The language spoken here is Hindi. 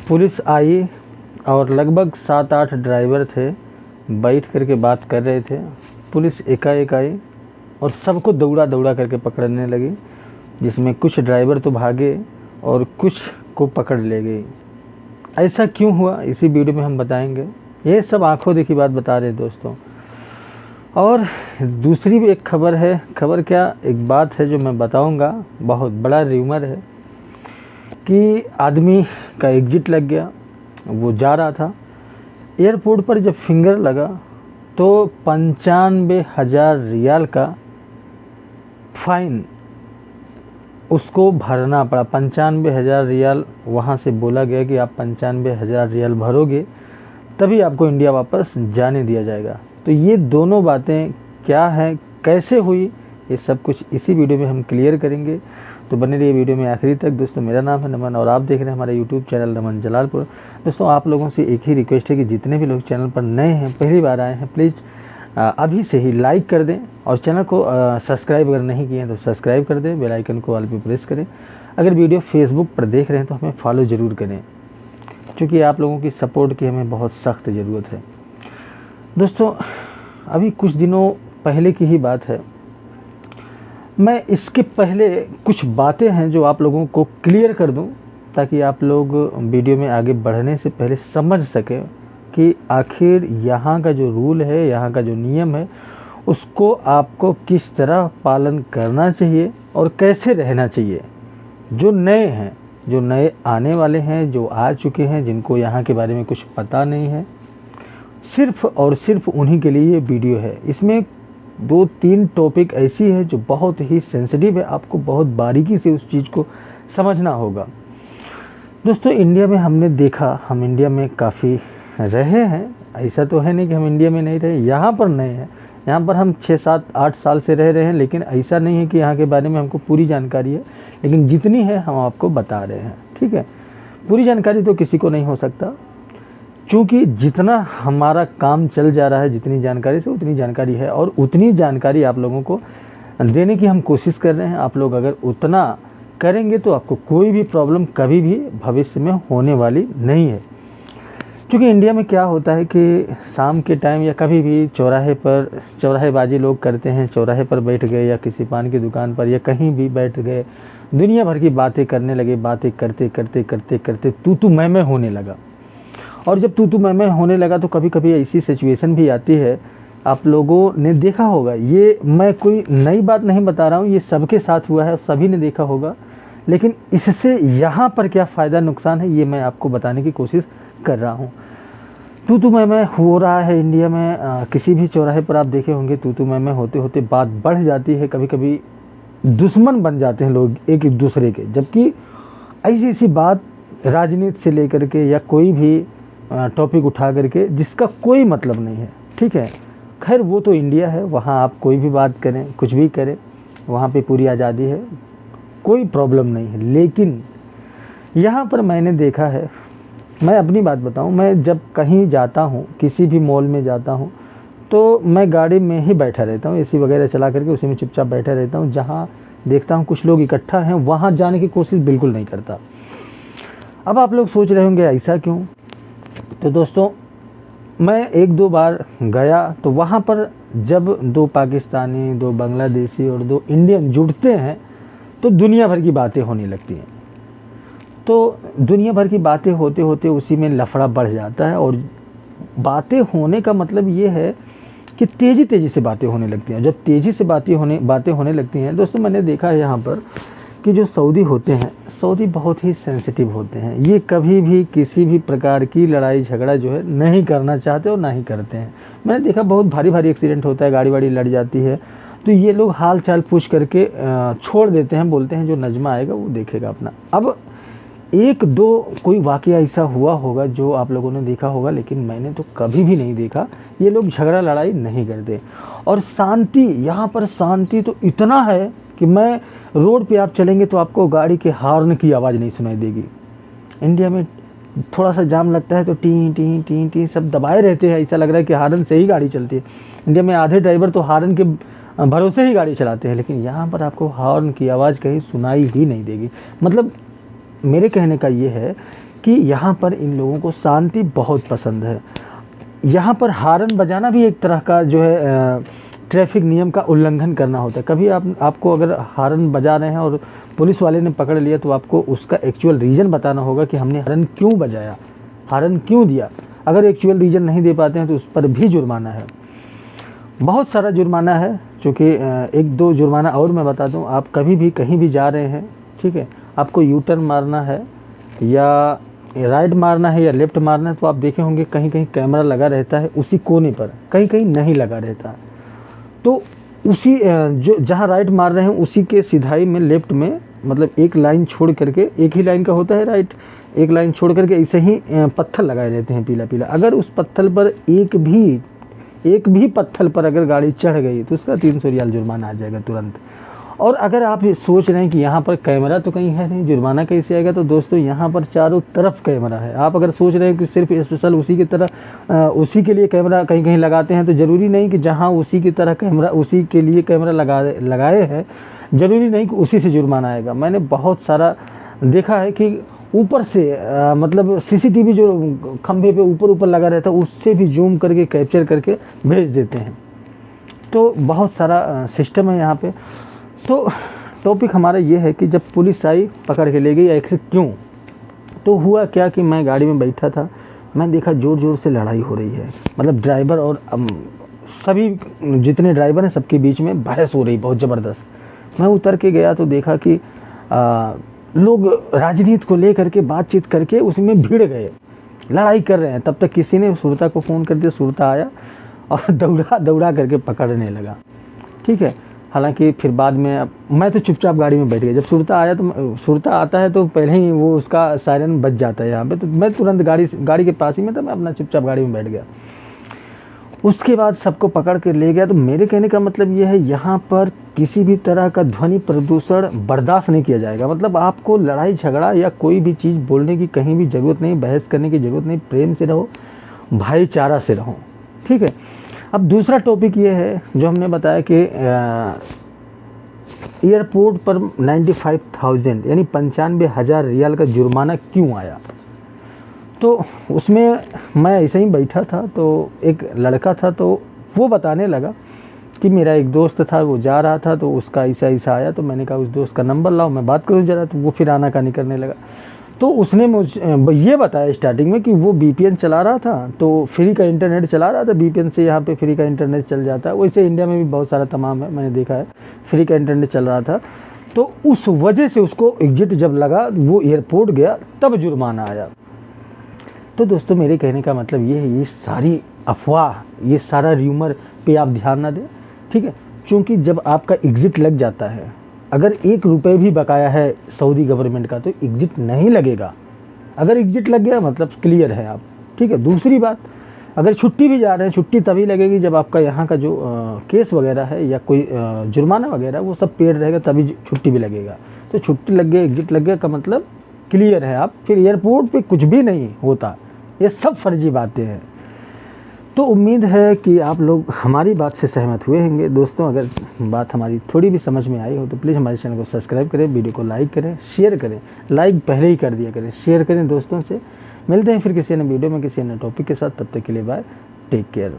पुलिस आई और लगभग 7-8 ड्राइवर थे, बैठ करके बात कर रहे थे। पुलिस एकाएक आई और सबको दौड़ा दौड़ा करके पकड़ने लगी, जिसमें कुछ ड्राइवर तो भागे और कुछ को पकड़ ले गई। ऐसा क्यों हुआ इसी वीडियो में हम बताएंगे। ये सब आंखों देखी बात बता रहे हैं दोस्तों। और दूसरी भी एक खबर है, खबर क्या, एक बात है जो मैं बताऊंगा। बहुत बड़ा र्यूमर है कि आदमी का एग्जिट लग गया, वो जा रहा था, एयरपोर्ट पर जब फिंगर लगा तो 95,000 रियाल का फाइन उसको भरना पड़ा। 95,000 रियाल वहाँ से बोला गया कि आप 95,000 रियाल भरोगे तभी आपको इंडिया वापस जाने दिया जाएगा। तो ये दोनों बातें क्या हैं, कैसे हुई, ये सब कुछ इसी वीडियो में हम क्लियर करेंगे। तो बने रहिए वीडियो में आखिरी तक। दोस्तों मेरा नाम है नमन और आप देख रहे हैं हमारा यूट्यूब चैनल नमन जलालपुर। दोस्तों आप लोगों से एक ही रिक्वेस्ट है कि जितने भी लोग चैनल पर नए हैं, पहली बार आए हैं, प्लीज़ अभी से ही लाइक कर दें और चैनल को सब्सक्राइब अगर नहीं किए हैं तो सब्सक्राइब कर दें, बेल आइकन को ऑल पे प्रेस करें। अगर वीडियो फेसबुक पर देख रहे हैं तो हमें फॉलो ज़रूर करें, क्योंकि आप लोगों की सपोर्ट की हमें बहुत सख्त ज़रूरत है। दोस्तों अभी कुछ दिनों पहले की ही बात है, मैं इसके पहले कुछ बातें हैं जो आप लोगों को क्लियर कर दूं, ताकि आप लोग वीडियो में आगे बढ़ने से पहले समझ सकें कि आखिर यहाँ का जो रूल है, यहाँ का जो नियम है, उसको आपको किस तरह पालन करना चाहिए और कैसे रहना चाहिए। जो नए हैं, जो नए आने वाले हैं, जो आ चुके हैं, जिनको यहाँ के बारे में कुछ पता नहीं है, सिर्फ़ और सिर्फ उन्हीं के लिए ये वीडियो है। इसमें 2-3 टॉपिक ऐसी है जो बहुत ही सेंसिटिव है, आपको बहुत बारीकी से उस चीज़ को समझना होगा। दोस्तों इंडिया में हमने देखा, हम इंडिया में काफ़ी रहे हैं, ऐसा तो है नहीं कि हम इंडिया में नहीं रहे, यहाँ पर नए हैं, यहाँ पर हम 6-7-8 साल से रह रहे हैं, लेकिन ऐसा नहीं है कि यहाँ के बारे में हमको पूरी जानकारी है, लेकिन जितनी है हम आपको बता रहे हैं, ठीक है। पूरी जानकारी तो किसी को नहीं हो सकता, क्योंकि जितना हमारा काम चल जा रहा है, जितनी जानकारी से उतनी जानकारी है और उतनी जानकारी आप लोगों को देने की हम कोशिश कर रहे हैं। आप लोग अगर उतना करेंगे तो आपको कोई भी प्रॉब्लम कभी भी भविष्य में होने वाली नहीं है। क्योंकि इंडिया में क्या होता है कि शाम के टाइम या कभी भी चौराहेबाजी लोग करते हैं, चौराहे पर बैठ गए या किसी पान की दुकान पर या कहीं भी बैठ गए, दुनिया भर की बातें करने लगे, बातें करते करते करते करते तू मैं होने लगा। और जब तू मैं होने लगा तो कभी कभी ऐसी सिचुएशन भी आती है, आप लोगों ने देखा होगा, ये मैं कोई नई बात नहीं बता रहा हूँ, ये सबके साथ हुआ है, सभी ने देखा होगा, लेकिन इससे यहाँ पर क्या फ़ायदा नुकसान है ये मैं आपको बताने की कोशिश कर रहा हूँ। तू मैं हो रहा है इंडिया में, किसी भी चौराहे पर आप देखे होंगे, तू मैं होते होते बात बढ़ जाती है, कभी कभी दुश्मन बन जाते हैं लोग एक दूसरे के, जबकि ऐसी ऐसी बात राजनीति से लेकर के या कोई भी टॉपिक उठा करके जिसका कोई मतलब नहीं है, ठीक है। खैर वो तो इंडिया है, वहाँ आप कोई भी बात करें, कुछ भी करें, वहाँ पे पूरी आज़ादी है, कोई प्रॉब्लम नहीं है। लेकिन यहाँ पर मैंने देखा है, मैं अपनी बात बताऊँ, मैं जब कहीं जाता हूँ, किसी भी मॉल में जाता हूँ, तो मैं गाड़ी में ही बैठा रहता हूँ, एसी वगैरह चला करके उसी में चुपचाप बैठा रहता हूँ। जहाँ देखता हूँ कुछ लोग इकट्ठा हैं, वहाँ जाने की कोशिश बिल्कुल नहीं करता। अब आप लोग सोच रहे होंगे ऐसा क्यों। तो दोस्तों मैं 1-2 बार गया, तो वहाँ पर जब 2 पाकिस्तानी, 2 बांग्लादेशी और 2 इंडियन जुड़ते हैं तो दुनिया भर की बातें होने लगती हैं। तो दुनिया भर की बातें होते होते उसी में लफड़ा बढ़ जाता है, और बातें होने का मतलब ये है कि तेज़ी से बातें होने लगती हैं। जब तेज़ी से बातें होने लगती हैं दोस्तों, मैंने देखा है यहाँ पर कि जो सऊदी होते हैं, सऊदी बहुत ही सेंसिटिव होते हैं। ये कभी भी किसी भी प्रकार की लड़ाई झगड़ा जो है नहीं करना चाहते और ना ही करते हैं। मैंने देखा बहुत भारी एक्सीडेंट होता है, गाड़ी वाड़ी लड़ जाती है, तो ये लोग हाल चाल पूछ करके छोड़ देते हैं, बोलते हैं जो नजमा आएगा वो देखेगा अपना। अब 1-2 कोई वाक़या ऐसा हुआ होगा जो आप लोगों ने देखा होगा, लेकिन मैंने तो कभी भी नहीं देखा। ये लोग झगड़ा लड़ाई नहीं करते, और शांति, यहाँ पर शांति तो इतना है कि मैं रोड पे आप चलेंगे तो आपको गाड़ी के हॉर्न की आवाज़ नहीं सुनाई देगी। इंडिया में थोड़ा सा जाम लगता है तो टी टी टी टी सब दबाए रहते हैं, ऐसा लग रहा है कि हॉर्न से ही गाड़ी चलती है। इंडिया में आधे ड्राइवर तो हॉर्न के भरोसे ही गाड़ी चलाते हैं, लेकिन यहाँ पर आपको हॉर्न की आवाज़ कहीं सुनाई ही नहीं देगी। मतलब मेरे कहने का ये है कि यहाँ पर इन लोगों को शांति बहुत पसंद है। यहाँ पर हॉर्न बजाना भी एक तरह का जो है ट्रैफिक नियम का उल्लंघन करना होता है। कभी आपको अगर हॉर्न बजा रहे हैं और पुलिस वाले ने पकड़ लिया तो आपको उसका एक्चुअल रीज़न बताना होगा कि हमने हॉर्न क्यों बजाया, हॉर्न क्यों दिया। अगर एक्चुअल रीज़न नहीं दे पाते हैं तो उस पर भी जुर्माना है, बहुत सारा जुर्माना है। चूँकि एक दो जुर्माना और मैं बता दूं, आप कभी भी कहीं भी जा रहे हैं, ठीक है, आपको यू टर्न मारना है या राइट मारना है या लेफ़्ट मारना है, तो आप देखे होंगे कहीं कहीं कैमरा लगा रहता है उसी कोने पर, कहीं कहीं नहीं लगा रहता। तो उसी जो जहाँ राइट मार रहे हैं उसी के सिधाई में लेफ़्ट में, मतलब एक लाइन छोड़ करके, एक ही लाइन का होता है राइट, एक लाइन छोड़ करके ऐसे ही पत्थर लगाए रहते हैं पीला पीला। अगर उस पत्थर पर एक भी पत्थर पर अगर गाड़ी चढ़ गई तो उसका 300 रियाल जुर्माना आ जाएगा तुरंत। और अगर आप सोच रहे हैं कि यहाँ पर कैमरा तो कहीं है नहीं, जुर्माना कैसे आएगा, तो दोस्तों यहाँ पर चारों तरफ कैमरा है। आप अगर सोच रहे हैं कि सिर्फ स्पेशल उसी की तरह उसी के लिए कैमरा कहीं कहीं लगाते हैं, तो ज़रूरी नहीं कि जहाँ उसी की तरह कैमरा उसी के लिए कैमरा लगाए हैं, ज़रूरी नहीं कि उसी से जुर्माना आएगा। मैंने बहुत सारा देखा है कि ऊपर से मतलब सीसीटीवी जो खंभे पे ऊपर लगा रहता है उससे भी जूम करके कैप्चर करके भेज देते हैं। तो बहुत सारा सिस्टम है यहाँ पे। तो टॉपिक हमारा ये है कि जब पुलिस आई पकड़ के ले गई, आखिर क्यों। तो हुआ क्या कि मैं गाड़ी में बैठा था, मैं देखा ज़ोर ज़ोर से लड़ाई हो रही है, मतलब ड्राइवर और सभी जितने ड्राइवर हैं सबके बीच में बहस हो रही बहुत ज़बरदस्त। मैं उतर के गया तो देखा कि लोग राजनीति को लेकर के बातचीत करके उसमें भिड़ गए, लड़ाई कर रहे हैं। तब तक किसी ने सुरता को फ़ोन कर दिया, सुरता आया और दौड़ा करके पकड़ने लगा, ठीक है। हालांकि फिर बाद में मैं तो चुपचाप गाड़ी में बैठ गया। जब सुरता आया तो सुरता आता है तो पहले ही वो उसका सायरन बज जाता है यहाँ पे, तो मैं तुरंत गाड़ी के पास ही में था, मैं अपना चुपचाप गाड़ी में बैठ गया। उसके बाद सबको पकड़ के ले गया। तो मेरे कहने का मतलब ये है, यहाँ पर किसी भी तरह का ध्वनि प्रदूषण बर्दाश्त नहीं किया जाएगा। मतलब आपको लड़ाई झगड़ा या कोई भी चीज़ बोलने की कहीं भी ज़रूरत नहीं, बहस करने की ज़रूरत नहीं, प्रेम से रहो, भाईचारा से रहो, ठीक है। अब दूसरा टॉपिक ये है जो हमने बताया कि एयरपोर्ट पर 95,000 यानी 95,000 रियाल का जुर्माना क्यों आया। तो उसमें मैं ऐसे ही बैठा था, तो एक लड़का था तो वो बताने लगा कि मेरा एक दोस्त था, वो जा रहा था तो उसका ऐसा आया। तो मैंने कहा उस दोस्त का नंबर लाओ, मैं बात करूँ ज़रा। तो वो फिर आनाकानी करने लगा। तो उसने मुझे ये बताया स्टार्टिंग में कि वो VPN चला रहा था, तो फ्री का इंटरनेट चला रहा था। VPN से यहाँ पे फ्री का इंटरनेट चल जाता है, वैसे इंडिया में भी बहुत सारा तमाम है, मैंने देखा है, फ्री का इंटरनेट चल रहा था। तो उस वजह से उसको एग्जिट जब लगा, वो एयरपोर्ट गया, तब जुर्माना आया। तो दोस्तों मेरे कहने का मतलब ये है, ये सारी अफवाह, ये सारा र्यूमर पे आप ध्यान ना दें, ठीक है। क्योंकि जब आपका एग्जिट लग जाता है, अगर 1 रुपये भी बकाया है सऊदी गवर्नमेंट का, तो एग्जिट नहीं लगेगा। अगर एग्जिट लग गया मतलब क्लियर है आप, ठीक है। दूसरी बात, अगर छुट्टी भी जा रहे हैं, छुट्टी तभी लगेगी जब आपका यहाँ का जो केस वगैरह है या कोई जुर्माना वगैरह वो सब पेड रहेगा, तभी छुट्टी भी लगेगा। तो छुट्टी लग गया, एग्जिट लग गया का मतलब क्लियर है आप। फिर एयरपोर्ट पे कुछ भी नहीं होता, ये सब फर्जी बातें हैं। तो उम्मीद है कि आप लोग हमारी बात से सहमत हुए होंगे। दोस्तों अगर बात हमारी थोड़ी भी समझ में आई हो तो प्लीज़ हमारे चैनल को सब्सक्राइब करें, वीडियो को लाइक करें, शेयर करें। लाइक पहले ही कर दिया करें, शेयर करें दोस्तों से। मिलते हैं फिर किसी अन्य वीडियो में किसी अन्य टॉपिक के साथ। तब तक के लिए बाय, टेक केयर।